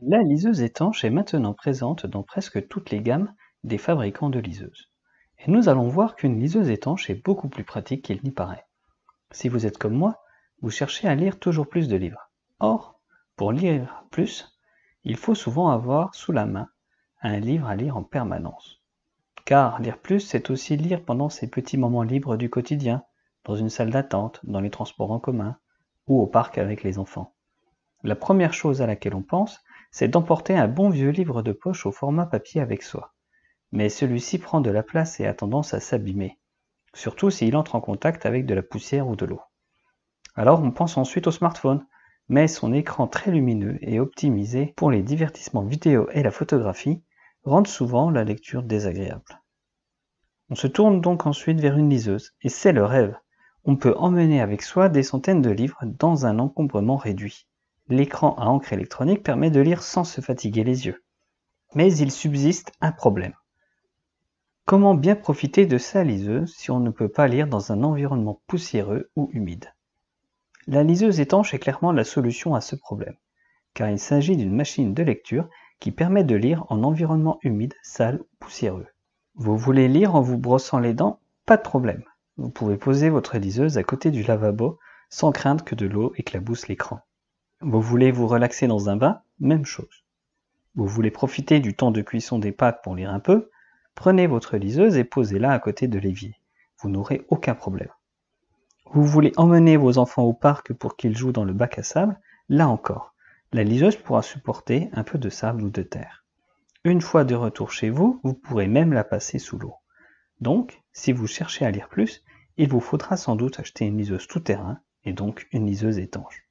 La liseuse étanche est maintenant présente dans presque toutes les gammes des fabricants de liseuses. Et nous allons voir qu'une liseuse étanche est beaucoup plus pratique qu'il n'y paraît. Si vous êtes comme moi, vous cherchez à lire toujours plus de livres. Or, pour lire plus, il faut souvent avoir sous la main un livre à lire en permanence. Car lire plus, c'est aussi lire pendant ces petits moments libres du quotidien, dans une salle d'attente, dans les transports en commun ou au parc avec les enfants. La première chose à laquelle on pense, c'est d'emporter un bon vieux livre de poche au format papier avec soi. Mais celui-ci prend de la place et a tendance à s'abîmer, surtout s'il entre en contact avec de la poussière ou de l'eau. Alors on pense ensuite au smartphone, mais son écran très lumineux et optimisé pour les divertissements vidéo et la photographie rendent souvent la lecture désagréable. On se tourne donc ensuite vers une liseuse, et c'est le rêve. On peut emmener avec soi des centaines de livres dans un encombrement réduit. L'écran à encre électronique permet de lire sans se fatiguer les yeux. Mais il subsiste un problème. Comment bien profiter de sa liseuse si on ne peut pas lire dans un environnement poussiéreux ou humide? La liseuse étanche est clairement la solution à ce problème, car il s'agit d'une machine de lecture qui permet de lire en environnement humide, sale ou poussiéreux. Vous voulez lire en vous brossant les dents? Pas de problème. Vous pouvez poser votre liseuse à côté du lavabo sans craindre que de l'eau éclabousse l'écran. Vous voulez vous relaxer dans un bain? Même chose. Vous voulez profiter du temps de cuisson des pâtes pour lire un peu? Prenez votre liseuse et posez-la à côté de l'évier. Vous n'aurez aucun problème. Vous voulez emmener vos enfants au parc pour qu'ils jouent dans le bac à sable? Là encore, la liseuse pourra supporter un peu de sable ou de terre. Une fois de retour chez vous, vous pourrez même la passer sous l'eau. Donc, si vous cherchez à lire plus, il vous faudra sans doute acheter une liseuse tout-terrain et donc une liseuse étanche.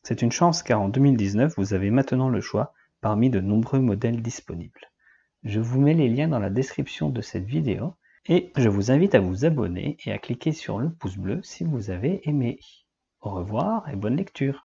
C'est une chance car en 2019, vous avez maintenant le choix parmi de nombreux modèles disponibles. Je vous mets les liens dans la description de cette vidéo et je vous invite à vous abonner et à cliquer sur le pouce bleu si vous avez aimé. Au revoir et bonne lecture.